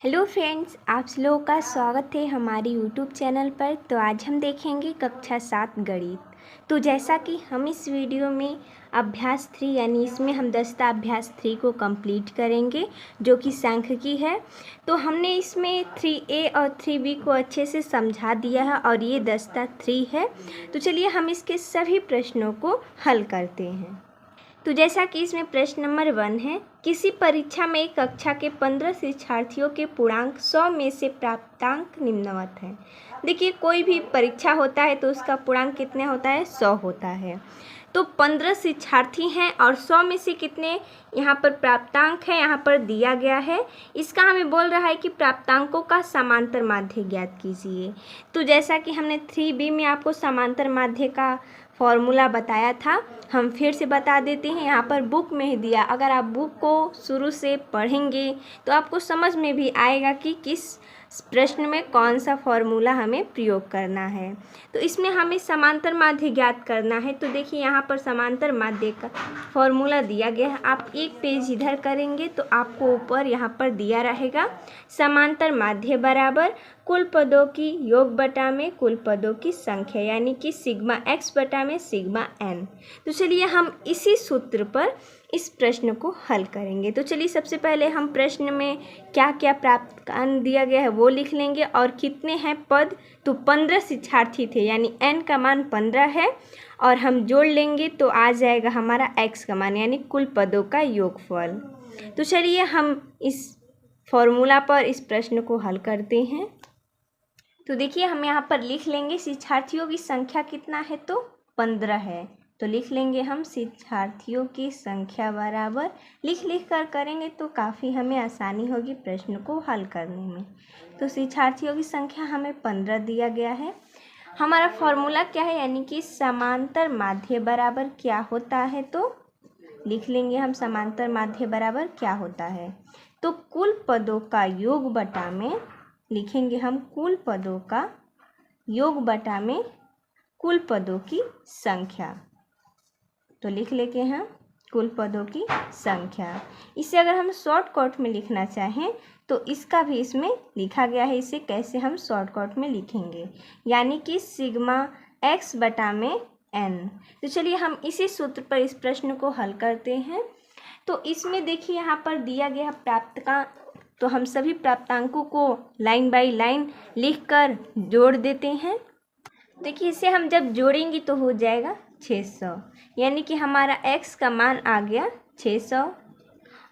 Hello friends, आप लोगों का स्वागत है हमारे यूट्यूब चैनल पर। तो आज हम देखेंगे कक्षा 7 गणित। तो जैसा कि हम इस वीडियो में अभ्यास 3 यानी इसमें हम दस्ता अभ्यास 3 को कंप्लीट करेंगे, जो कि सांख्यिकी है। तो हमने इसमें 3A और 3B को अच्छे से समझा दिया है और ये दस्ता 3 है। तो चलिए हम इसके सभी प्रश्नों को हल करते हैं। तो जैसा कि इसमें प्रश्न नंबर 1 है, किसी परीक्षा में एक कक्षा के 15 शिक्षार्थियों के पूर्णांक 100 में से प्राप्तांक निम्नवत है। देखिए, कोई भी परीक्षा होता है तो उसका पूर्णांक कितने होता है, 100 होता है। तो 15 शिक्षार्थी हैं और 100 में से कितने यहाँ पर प्राप्तांक है, यहाँ पर दिया गया है। इसका हमें बोल रहा है कि प्राप्तांकों का समांतर माध्य ज्ञात कीजिए। तो जैसा कि हमने 3B में आपको समांतर माध्य का फॉर्मूला बताया था, हम फिर से बता देते हैं। यहाँ पर बुक में ही दिया, अगर आप बुक को शुरू से पढ़ेंगे तो आपको समझ में भी आएगा कि किस प्रश्न में कौन सा फॉर्मूला हमें प्रयोग करना है। तो इसमें हमें समांतर माध्य ज्ञात करना है। तो देखिए, यहाँ पर समांतर माध्य का फॉर्मूला दिया गया है। आप एक पेज इधर करेंगे तो आपको ऊपर यहाँ पर दिया रहेगा समांतर माध्य बराबर कुल पदों की योग बटा में कुल पदों की संख्या, यानी कि सिग्मा x बटा में सिग्मा n। तो चलिए हम इसी सूत्र पर इस प्रश्न को हल करेंगे। तो चलिए सबसे पहले हम प्रश्न में क्या क्या प्राप्तांक दिया गया है वो लिख लेंगे और कितने हैं पद। तो 15 शिक्षार्थी थे, यानी n का मान 15 है और हम जोड़ लेंगे तो आ जाएगा हमारा x का मान, यानी कुल पदों का योगफल। तो चलिए हम इस फॉर्मूला पर इस प्रश्न को हल करते हैं। तो देखिए, हम यहाँ पर लिख लेंगे शिक्षार्थियों की संख्या कितना है, तो 15 है। तो लिख लेंगे हम शिक्षार्थियों की संख्या बराबर लिख कर करेंगे तो काफ़ी हमें आसानी होगी प्रश्न को हल करने में। तो शिक्षार्थियों की संख्या हमें 15 दिया गया है। हमारा फॉर्मूला क्या है, यानी कि समांतर माध्य बराबर क्या होता है। तो लिख लेंगे हम समांतर माध्य बराबर क्या होता है। तो कुल पदों का योग बटा में लिखेंगे हम कुल पदों का योग बटा में कुल पदों की संख्या। तो लिख लेंगे हम कुल पदों की संख्या। इसे अगर हम शॉर्टकट में लिखना चाहें तो इसका भी इसमें लिखा गया है। इसे कैसे हम शॉर्टकट में लिखेंगे, यानी कि सिग्मा x बटा में n। तो चलिए हम इसी सूत्र पर इस प्रश्न को हल करते हैं। तो इसमें देखिए, यहाँ पर दिया गया प्राप्तांक, तो हम सभी प्राप्तांकों को लाइन बाय लाइन लिखकर जोड़ देते हैं। देखिए, इसे हम जब जोड़ेंगे तो हो जाएगा 600, यानी कि हमारा x का मान आ गया 600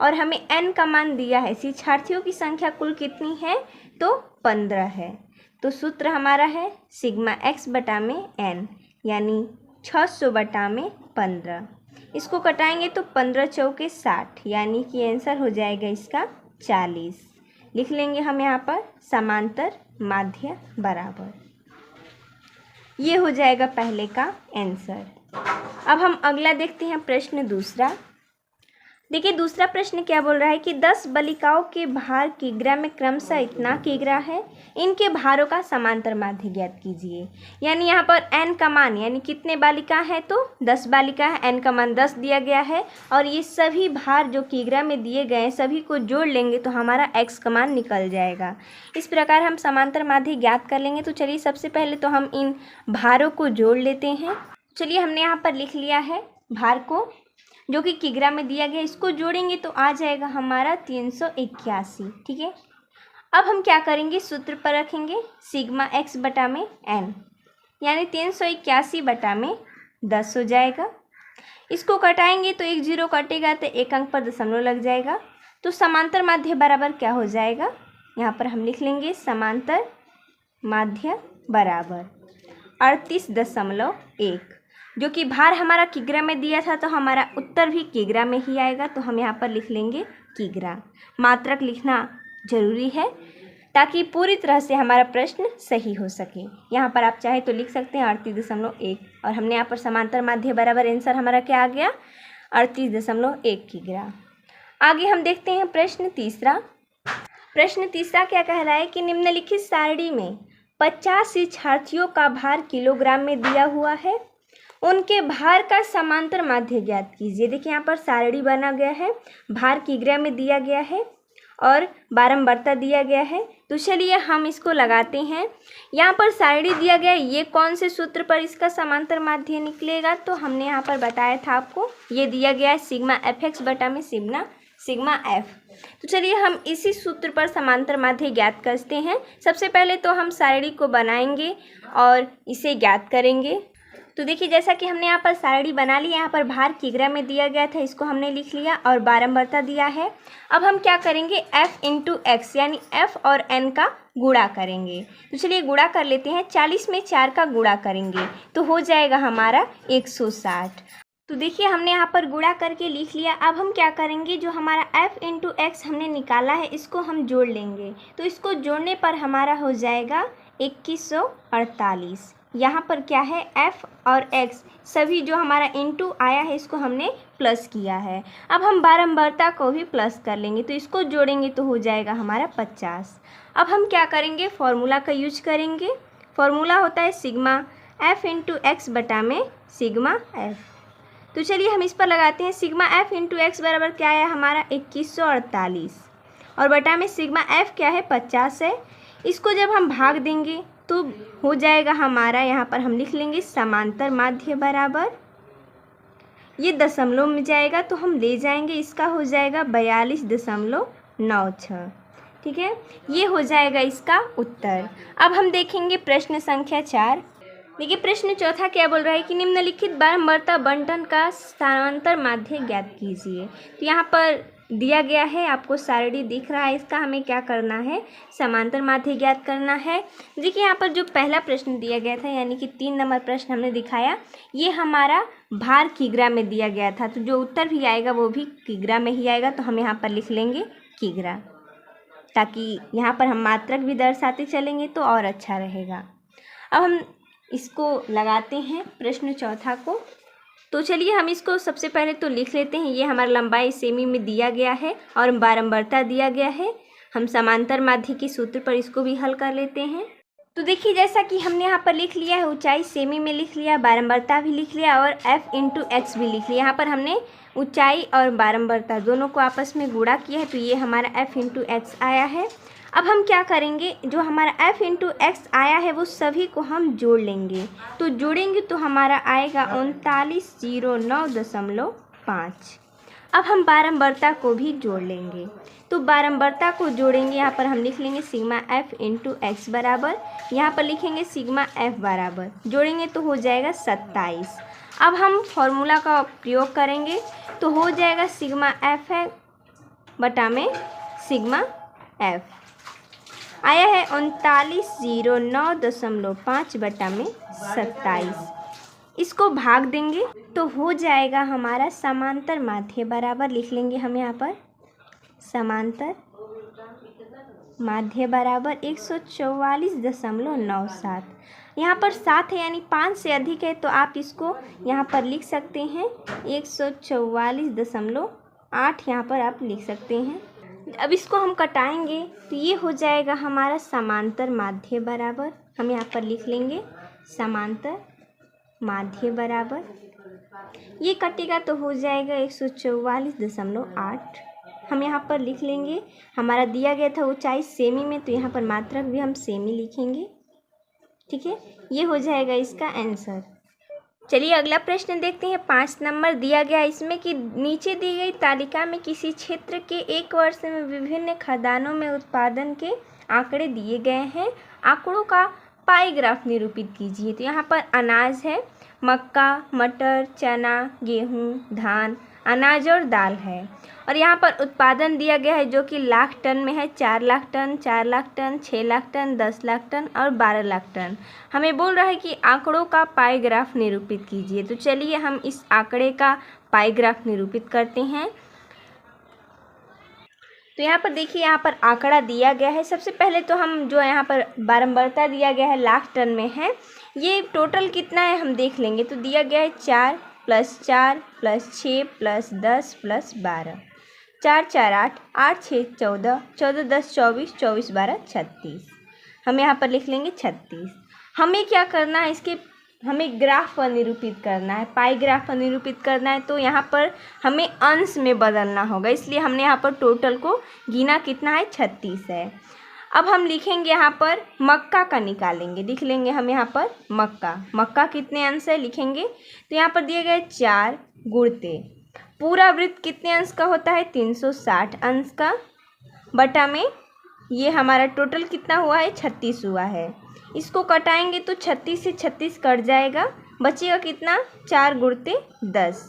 और हमें n का मान दिया है। शिक्षार्थियों की संख्या कुल कितनी है, तो 15 है। तो सूत्र हमारा है सिग्मा x बटा में n, यानी 600 बटा में 15। इसको कटाएंगे तो 15 चौके 60, यानी कि आंसर हो जाएगा इसका 40। लिख लेंगे हम यहाँ पर समांतर माध्य बराबर। ये हो जाएगा पहले का आंसर। अब हम अगला देखते हैं प्रश्न दूसरा। देखिए, दूसरा प्रश्न क्या बोल रहा है कि 10 बालिकाओं के भार किग्रा में क्रमशः इतना किग्रा है, इनके भारों का समांतर माध्य ज्ञात कीजिए। यानी यहाँ पर n का मान, यानी कितने बालिका है, तो 10 बालिका है, n का मान 10 दिया गया है और ये सभी भार जो किग्रा में दिए गए हैं सभी को जोड़ लेंगे तो हमारा x का मान निकल जाएगा। इस प्रकार हम समांतर माध्य ज्ञात कर लेंगे। तो चलिए सबसे पहले तो हम इन भारों को जोड़ लेते हैं। चलिए, हमने यहाँ पर लिख लिया है भार को जो कि किग्रा में दिया गया, इसको जोड़ेंगे तो आ जाएगा हमारा 381। ठीक है, अब हम क्या करेंगे, सूत्र पर रखेंगे सिग्मा x बटा में n, यानी 381 बटा में 10 हो जाएगा। इसको कटाएंगे तो एक जीरो कटेगा तो एक अंक पर दशमलव लग जाएगा। तो समांतर माध्य बराबर क्या हो जाएगा, यहाँ पर हम लिख लेंगे समांतर माध्य बराबर 38.1, जो कि भार हमारा किग्रा में दिया था तो हमारा उत्तर भी किग्रा में ही आएगा। तो हम यहाँ पर लिख लेंगे किग्रा। मात्रक लिखना जरूरी है ताकि पूरी तरह से हमारा प्रश्न सही हो सके। यहाँ पर आप चाहे तो लिख सकते हैं 38.1 और हमने यहाँ पर समांतर माध्य बराबर आंसर हमारा क्या आ गया, 38.1 किग्रा। आगे हम देखते हैं प्रश्न तीसरा। प्रश्न तीसरा क्या कह रहा है कि निम्नलिखित सारणी में 50 शिक्षार्थियों का भार किलोग्राम में दिया हुआ है, उनके भार का समांतर माध्य ज्ञात कीजिए। देखिए, यहाँ पर सारणी बना गया है, भार किग्रा में दिया गया है और बारंबारता दिया गया है। तो चलिए हम इसको लगाते हैं। यहाँ पर सारणी दिया गया है, ये कौन से सूत्र पर इसका समांतर माध्य निकलेगा, तो हमने यहाँ पर बताया था आपको, ये दिया गया है सिग्मा एफ एक्स बटा में सिग्मा एफ। तो चलिए हम इसी सूत्र पर समांतर माध्य ज्ञात करते हैं। सबसे पहले तो हम सारणी को बनाएंगे और इसे ज्ञात करेंगे। तो देखिए जैसा कि हमने यहाँ पर सारणी बना ली, यहाँ पर भार किग्रा में दिया गया था, इसको हमने लिख लिया और बारंबारता दिया है। अब हम क्या करेंगे, f इंटू एक्स यानी f और n का गुणा करेंगे। तो चलिए गुणा कर लेते हैं, 40 में 4 का गुणा करेंगे तो हो जाएगा हमारा 160। तो देखिए हमने यहाँ पर गुणा करके लिख लिया। अब हम क्या करेंगे, जो हमारा f इंटू एक्स हमने निकाला है इसको हम जोड़ लेंगे। तो इसको जोड़ने पर हमारा हो जाएगा 2148। यहाँ पर क्या है, f और x सभी जो हमारा इंटू आया है इसको हमने प्लस किया है। अब हम बारंबारता को भी प्लस कर लेंगे, तो इसको जोड़ेंगे तो हो जाएगा हमारा 50। अब हम क्या करेंगे, फॉर्मूला का यूज करेंगे। फॉर्मूला होता है सिग्मा f इंटू एक्स बटा में सिग्मा f। तो चलिए हम इस पर लगाते हैं, सिग्मा f इंटू एक्स बराबर क्या है हमारा 2148 और बटा में सिग्मा f क्या है 50 है। इसको जब हम भाग देंगे तो हो जाएगा हमारा, यहाँ पर हम लिख लेंगे समांतर माध्य बराबर, ये दशमलव में जाएगा तो हम ले जाएंगे, इसका हो जाएगा 42.96। ठीक है, ये हो जाएगा इसका उत्तर। अब हम देखेंगे प्रश्न संख्या 4। देखिए प्रश्न चौथा क्या बोल रहा है कि निम्नलिखित बारंबारता बंटन का समांतर माध्य ज्ञात कीजिए। तो यहाँ पर दिया गया है, आपको सारणी दिख रहा है, इसका हमें क्या करना है, समांतर माध्य ज्ञात करना है। देखिए यहाँ पर जो पहला प्रश्न दिया गया था यानी कि 3 नंबर प्रश्न हमने दिखाया, ये हमारा भार किग्रा में दिया गया था। तो जो उत्तर भी आएगा वो भी किग्रा में ही आएगा, तो हम यहाँ पर लिख लेंगे किग्रा, ताकि यहाँ पर हम मात्रक भी दर्शाते चलेंगे तो और अच्छा रहेगा। अब हम इसको लगाते हैं प्रश्न चौथा को। तो चलिए हम इसको सबसे पहले तो लिख लेते हैं, ये हमारा लंबाई सेमी में दिया गया है और बारंबारता दिया गया है। हम समांतर माध्य के सूत्र पर इसको भी हल कर लेते हैं। तो देखिए जैसा कि हमने यहाँ पर लिख लिया है, ऊंचाई सेमी में लिख लिया, बारंबारता भी लिख लिया और f इंटू एक्स भी लिख लिया। यहाँ पर हमने ऊंचाई और बारंबारता दोनों को आपस में गुणा किया है, तो ये हमारा f इंटू एक्स आया है। अब हम क्या करेंगे, जो हमारा f इंटू एक्स आया है वो सभी को हम जोड़ लेंगे। तो जोड़ेंगे तो हमारा आएगा 3909.5। अब हम बारंबारता को भी जोड़ लेंगे। तो बारंबारता को जोड़ेंगे, यहाँ पर हम लिख लेंगे सिग्मा f इंटू एक्स बराबर, यहाँ पर लिखेंगे सिग्मा f बराबर, जोड़ेंगे तो हो जाएगा 27। अब हम फॉर्मूला का प्रयोग करेंगे तो हो जाएगा सिग्मा f है बटा में सिग्मा f, आया है 3909.5 बटा में 27। इसको भाग देंगे तो हो जाएगा हमारा समांतर माध्य बराबर, लिख लेंगे हम यहाँ पर समांतर माध्य बराबर 144.97। यहाँ पर 7 है यानी 5 से अधिक है, तो आप इसको यहाँ पर लिख सकते हैं 144.8, यहाँ पर आप लिख सकते हैं। अब इसको हम कटाएंगे तो ये हो जाएगा हमारा समांतर माध्य बराबर, हम यहाँ पर लिख लेंगे समांतर माध्य बराबर, ये कटेगा तो हो जाएगा 144.8। हम यहाँ पर लिख लेंगे, हमारा दिया गया था ऊंचाई सेमी में, तो यहाँ पर मात्रक भी हम सेमी लिखेंगे। ठीक है, ये हो जाएगा इसका आंसर। चलिए अगला प्रश्न देखते हैं। 5 नंबर दिया गया है इसमें कि नीचे दी गई तालिका में किसी क्षेत्र के एक वर्ष में विभिन्न खदानों में उत्पादन के आंकड़े दिए गए हैं, आंकड़ों का पाई ग्राफ निरूपित कीजिए। तो यहाँ पर अनाज है, मक्का, मटर, चना, गेहूँ, धान, अनाज और दाल है, और यहाँ पर उत्पादन दिया गया है जो कि लाख टन में है, 4 lakh ton, 4 lakh ton, 6 lakh ton, 10 lakh ton और 12 लाख टन। हमें बोल रहा है कि आंकड़ों का पाई ग्राफ निरूपित कीजिए। तो चलिए हम इस आंकड़े का पाई ग्राफ निरूपित करते हैं। तो यहाँ पर देखिए, यहाँ पर आंकड़ा दिया गया है। सबसे पहले तो हम जो यहाँ पर बारंबारता दिया गया है लाख टन में है, ये टोटल कितना है हम देख लेंगे। तो दिया गया है 4 + 4 + 6 + 10 + 12, 4 4 8, 8 6 14, 14 10 24, 24 12 36। हम यहाँ पर लिख लेंगे 36। हमें क्या करना है, इसके हमें ग्राफ पर निरूपित करना है, पाई ग्राफ पर निरूपित करना है, तो यहाँ पर हमें अंश में बदलना होगा। इसलिए हमने यहाँ पर टोटल को गिना, कितना है 36 है। अब हम लिखेंगे यहाँ पर मक्का का निकालेंगे, लिख लेंगे हम यहाँ पर मक्का कितने अंश है लिखेंगे। तो यहाँ पर दिए गए 4 गुणते पूरा वृत्त कितने अंश का होता है 360 अंश का, बटा में ये हमारा टोटल कितना हुआ है 36 हुआ है। इसको कटाएंगे तो 36 से 36 कट जाएगा, बचेगा कितना 4 गुणते 10,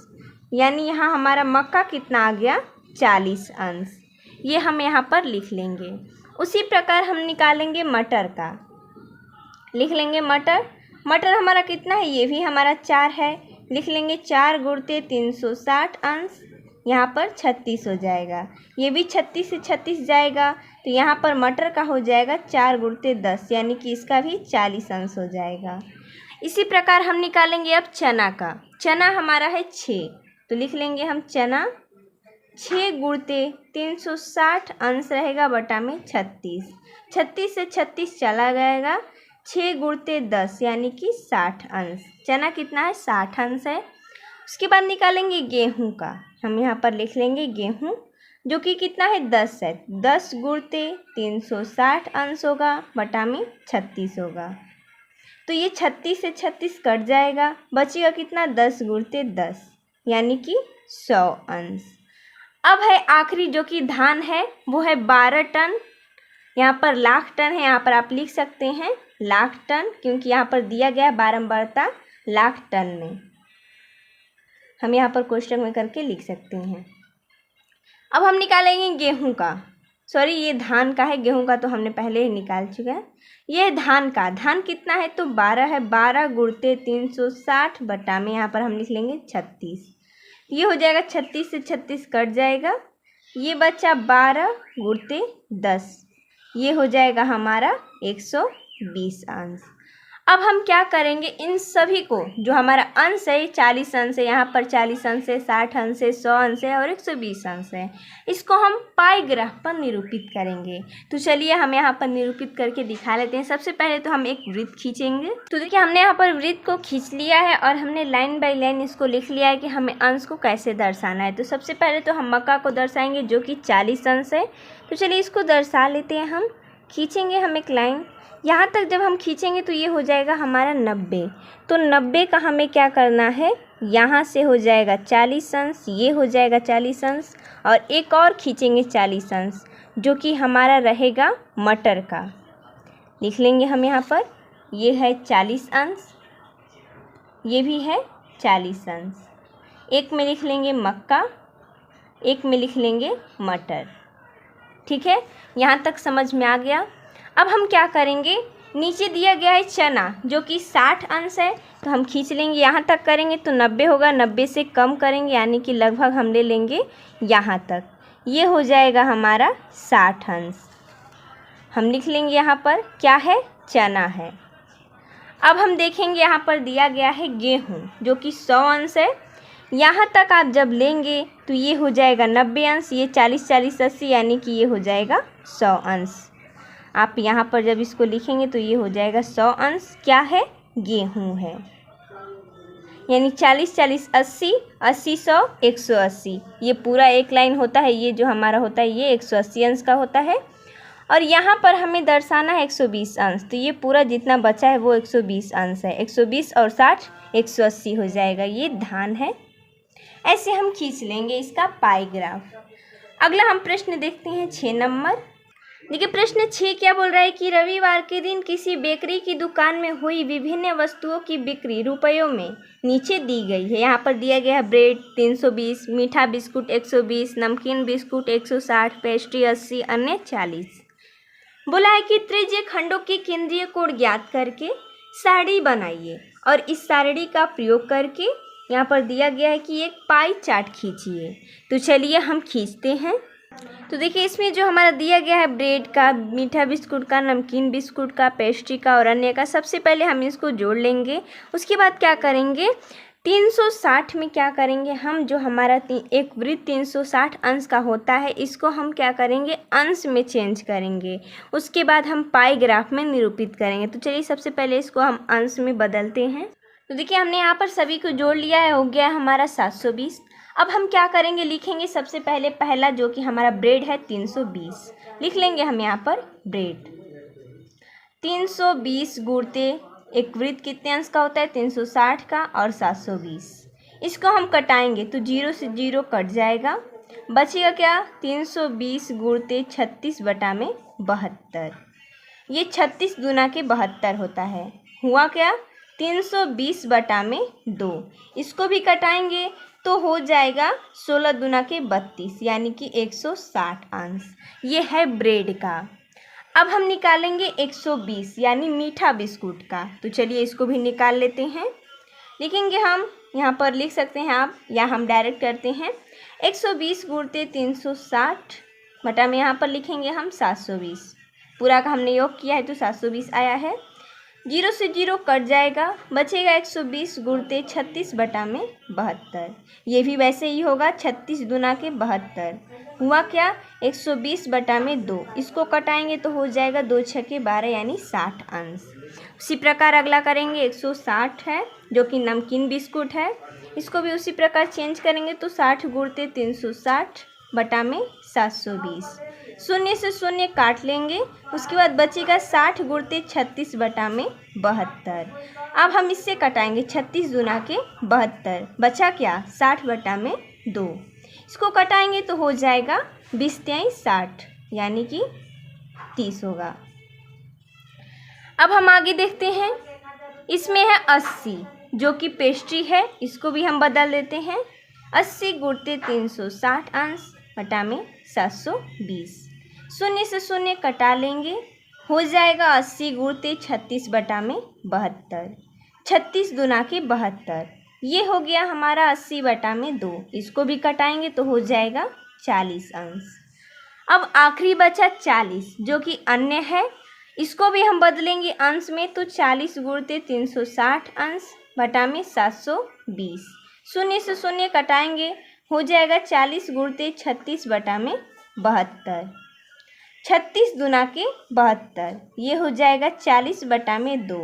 यानी यहाँ हमारा मक्का कितना आ गया 40 अंश। ये हम यहाँ पर लिख लेंगे। उसी प्रकार हम निकालेंगे मटर का, लिख लेंगे मटर हमारा कितना है, ये भी हमारा 4 है, लिख लेंगे 4 गुणते 360 अंश, यहाँ पर 36 हो जाएगा। ये भी 36 से 36 जाएगा, तो यहाँ पर मटर का हो जाएगा 4 गुणते 10, यानी कि इसका भी 40 अंश हो जाएगा। इसी प्रकार हम निकालेंगे अब चना का। चना हमारा है 6, तो लिख लेंगे हम चना 6 गुणते 360 अंश रहेगा, बटा में 36, 36 से 36 चला जाएगा, 6 गुणते 10 यानी कि 60 अंश। चना कितना है 60 अंश है। उसके बाद निकालेंगे गेहूं का, हम यहाँ पर लिख लेंगे गेहूं, जो कि कितना है 10 है, 10 गुणते 360 अंश होगा, बटा में 36 होगा। तो ये 36 से 36 कट जाएगा, बचेगा कितना 10 गुणते 10 यानी कि 100 अंश। अब है आखिरी जो कि धान है, वो है 12 टन, यहाँ पर लाख टन है, यहाँ पर आप लिख सकते हैं लाख टन, क्योंकि यहाँ पर दिया गया है बारंबारता लाख टन में, हम यहाँ पर क्वेश्चन में करके लिख सकते हैं। अब हम निकालेंगे गेहूं का, सॉरी ये धान का है, गेहूं का तो हमने पहले ही निकाल चुका है। ये धान का, धान कितना है तो 12 है, 12 गुणते 360 बटा में यहाँ पर हम लिख लेंगे 36, ये हो जाएगा 36 से 36 कट जाएगा, ये बचा 12 गुणते 10, ये हो जाएगा हमारा 120 अंश। अब हम क्या करेंगे, इन सभी को जो हमारा अंश है 40 अंश है, यहाँ पर 40 अंश है, 60 अंश है, 100 अंश है और 120 अंश है, इसको हम पाई ग्राफ पर निरूपित करेंगे। तो चलिए हम यहाँ पर निरूपित करके दिखा लेते हैं। सबसे पहले तो हम एक वृत्त खींचेंगे। तो देखिए हमने यहाँ पर वृत्त को खींच लिया है और हमने लाइन बाई लाइन इसको लिख लिया है कि हमें अंश को कैसे दर्शाना है। तो सबसे पहले तो हम मक्का को दर्शाएंगे जो कि 40 अंश है। तो चलिए इसको दर्शा लेते हैं, हम खींचेंगे हम एक लाइन, यहाँ तक जब हम खींचेंगे तो ये हो जाएगा हमारा 90। तो 90 का हमें क्या करना है, यहाँ से हो जाएगा 40 अंश, ये हो जाएगा 40 अंश और एक और खींचेंगे 40 अंश जो कि हमारा रहेगा मटर का, लिख लेंगे हम यहाँ पर, ये है 40 अंश, ये भी है 40 अंश। एक में लिख लेंगे मक्का, एक में लिख लेंगे मटर। ठीक है, यहाँ तक समझ में आ गया। अब हम क्या करेंगे, नीचे दिया गया है चना जो कि 60 अंश है, तो हम खींच लेंगे, यहाँ तक करेंगे तो 90 होगा, 90 से कम करेंगे यानी कि लगभग हम ले लेंगे यहाँ तक, ये हो जाएगा हमारा 60 अंश। हम लिख लेंगे यहाँ पर क्या है, चना है। अब हम देखेंगे यहाँ पर दिया गया है गेहूँ जो कि 100 अंश है, यहाँ तक आप जब लेंगे तो ये हो जाएगा 90 अंश, ये 40 40 80 यानी कि ये हो जाएगा 100 अंश। आप यहाँ पर जब इसको लिखेंगे तो ये हो जाएगा 100 अंश, क्या है, गेहूँ है, यानी 40 40 80 80 100 180, ये पूरा एक लाइन होता है, ये जो हमारा होता है ये 180 अंश का होता है। और यहाँ पर हमें दर्शाना है 120 अंश, तो ये पूरा जितना बचा है वो 120 अंश है, 120 और 60 180 हो जाएगा, ये धान है। ऐसे हम खींच लेंगे इसका पाई ग्राफ। अगला हम प्रश्न देखते हैं 6 नंबर। देखिए प्रश्न 6 क्या बोल रहा है कि रविवार के दिन किसी बेकरी की दुकान में हुई विभिन्न वस्तुओं की बिक्री रुपयों में नीचे दी गई है। यहाँ पर दिया गया है ब्रेड 320, मीठा बिस्कुट 120, नमकीन बिस्कुट 160, पेस्ट्री 80, अन्य 40। बोला है कि त्रिज्यीय खंडों के केंद्रीय कोण ज्ञात करके सारणी बनाइए और इस सारणी का प्रयोग करके यहाँ पर दिया गया है कि एक पाई चार्ट खींचिए। तो चलिए हम खींचते हैं। तो देखिए इसमें जो हमारा दिया गया है ब्रेड का, मीठा बिस्कुट का, नमकीन बिस्कुट का, पेस्ट्री का और अन्य का, सबसे पहले हम इसको जोड़ लेंगे। उसके बाद क्या करेंगे, 360 में क्या करेंगे हम, जो हमारा एक वृत्त 360 अंश का होता है इसको हम क्या करेंगे, अंश में चेंज करेंगे। उसके बाद हम पाई ग्राफ में निरूपित करेंगे। तो चलिए सबसे पहले इसको हम अंश में बदलते हैं। तो देखिए हमने यहाँ पर सभी को जोड़ लिया है, हो गया हमारा 720। अब हम क्या करेंगे, लिखेंगे सबसे पहले पहला जो कि हमारा ब्रेड है 320। लिख लेंगे हम यहाँ पर ब्रेड 320 गुणते एक वृत्त कितने अंश का होता है 360 का और 720। इसको हम कटाएंगे तो 0 से 0 कट जाएगा, बचेगा क्या 320 गुणते 36 बटा में 72। ये 36 दूना के 72 होता है। हुआ क्या 320 बटा में 2। इसको भी कटाएंगे तो हो जाएगा 16 दूना के 32 यानी कि 160 अंश। ये है ब्रेड का। अब हम निकालेंगे 120 यानी मीठा बिस्कुट का। तो चलिए इसको भी निकाल लेते हैं। लिखेंगे हम, यहाँ पर लिख सकते हैं आप या हम डायरेक्ट करते हैं 120 गुणते 360 बटा में यहाँ पर लिखेंगे हम 720। पूरा का हमने योग किया है तो 720 आया है। 0 से 0 कट जाएगा, बचेगा 120 गुणते 36 बटा में 72। ये भी वैसे ही होगा 36 दूना के 72। हुआ क्या 120 बटा में 2। इसको कटाएंगे तो हो जाएगा 2 छके 12 यानी 60 अंश। उसी प्रकार अगला करेंगे 160 है जो कि नमकीन बिस्कुट है। इसको भी उसी प्रकार चेंज करेंगे तो 60 गुणते 360 बटा में 720। शून्य से शून्य काट लेंगे, उसके बाद बचेगा 60 गुणते 36 बटा में 72। अब हम इससे कटाएंगे 36 दूना के 72, बचा क्या 60 बटा में 2। इसको कटाएंगे तो हो जाएगा 20 × 60 यानी कि 30 होगा। अब हम आगे देखते हैं, इसमें है 80 जो कि पेस्ट्री है। इसको भी हम बदल देते हैं 80 गुणते 360 अंश बटा में 720। शून्य से शून्य कटा लेंगे, हो जाएगा 80 गुणते 36 बटा में 72। 36 दूना के 72। ये हो गया हमारा 80 बटा में 2। इसको भी कटाएंगे तो हो जाएगा 40 अंश। अब आखिरी बचा 40 जो कि अन्य है। इसको भी हम बदलेंगे अंश में तो 40 गुणते 360 अंश बटा में 720। शून्य से शून्य कटाएंगे, हो जाएगा 40 गुणते 36 बटा में 72। 36 दूना के 72। ये हो जाएगा 40 बटा में 2।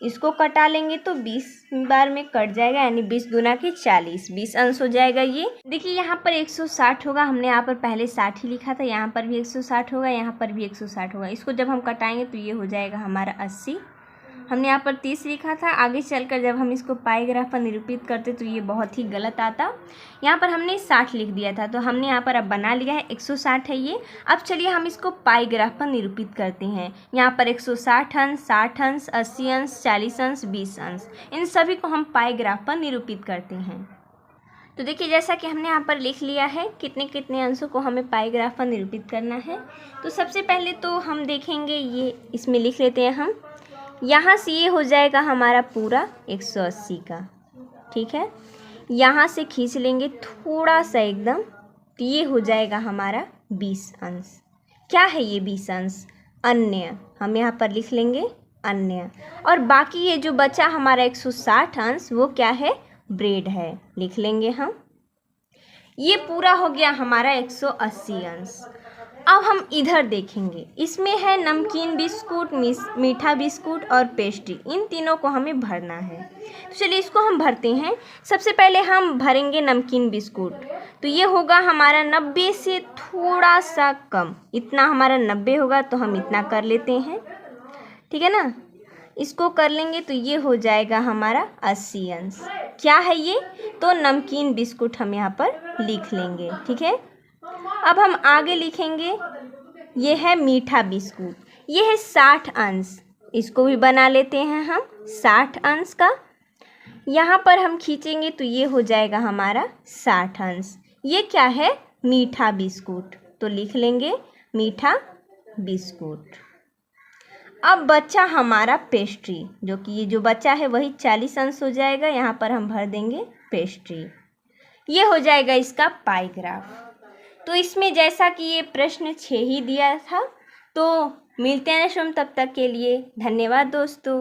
इसको कटा लेंगे तो 20 बार में कट जाएगा यानी 20 दूना के 40, 20 अंश हो जाएगा। ये देखिए यहाँ पर 160 होगा, हमने यहाँ पर पहले 60 ही लिखा था, यहाँ पर भी 160 होगा, यहाँ पर भी 160 होगा। इसको जब हम कटाएंगे तो ये हो जाएगा हमारा 80। हमने यहाँ पर 30 लिखा था, आगे चलकर जब हम इसको पाई ग्राफ पर निरूपित करते तो ये बहुत ही गलत आता। यहाँ पर हमने 60 लिख दिया था तो हमने यहाँ पर अब बना लिया है 160 है ये। अब चलिए हम इसको पाई ग्राफ पर निरूपित करते हैं। यहाँ पर 160 अंश, 60 अंश, 80 अंश, 40 अंश, 20 अंश, इन सभी को हम पाई ग्राफ पर निरूपित करते हैं। तो देखिए जैसा कि हमने यहाँ पर लिख लिया है कितने कितने अंशों को हमें पाई ग्राफ पर निरूपित करना है। तो सबसे पहले तो हम देखेंगे, ये इसमें लिख लेते हैं हम। यहाँ से ये हो जाएगा हमारा पूरा 180 का, ठीक है। यहाँ से खींच लेंगे थोड़ा सा एकदम, तो ये हो जाएगा हमारा 20 अंश। क्या है ये 20 अंश? अन्य। हम यहाँ पर लिख लेंगे अन्य। और बाकी ये जो बचा हमारा 160 अंश वो क्या है? ब्रेड है, लिख लेंगे हम। ये पूरा हो गया हमारा 180 अंश। अब हम इधर देखेंगे, इसमें है नमकीन बिस्कुट, मीठा बिस्कुट और पेस्ट्री। इन तीनों को हमें भरना है। तो चलिए इसको हम भरते हैं। सबसे पहले हम भरेंगे नमकीन बिस्कुट, तो ये होगा हमारा 90 से थोड़ा सा कम। इतना हमारा 90 होगा तो हम इतना कर लेते हैं, ठीक है ना। इसको कर लेंगे तो ये हो जाएगा हमारा 80 अंश। क्या है ये? तो नमकीन बिस्कुट हम यहाँ पर लिख लेंगे, ठीक है। अब हम आगे लिखेंगे, ये है मीठा बिस्कुट, ये है 60 अंश। इसको भी बना लेते हैं हम 60 अंश का। यहाँ पर हम खींचेंगे तो ये हो जाएगा हमारा 60 अंश। ये क्या है? मीठा बिस्कुट, तो लिख लेंगे मीठा बिस्कुट। अब बचा हमारा पेस्ट्री, जो कि ये जो बचा है वही 40 अंश हो जाएगा। यहाँ पर हम भर देंगे पेस्ट्री। ये हो जाएगा इसका पाई ग्राफ। तो इसमें जैसा कि ये प्रश्न 6 ही दिया था। तो मिलते हैं नेक्स्ट, तब तक के लिए धन्यवाद दोस्तों।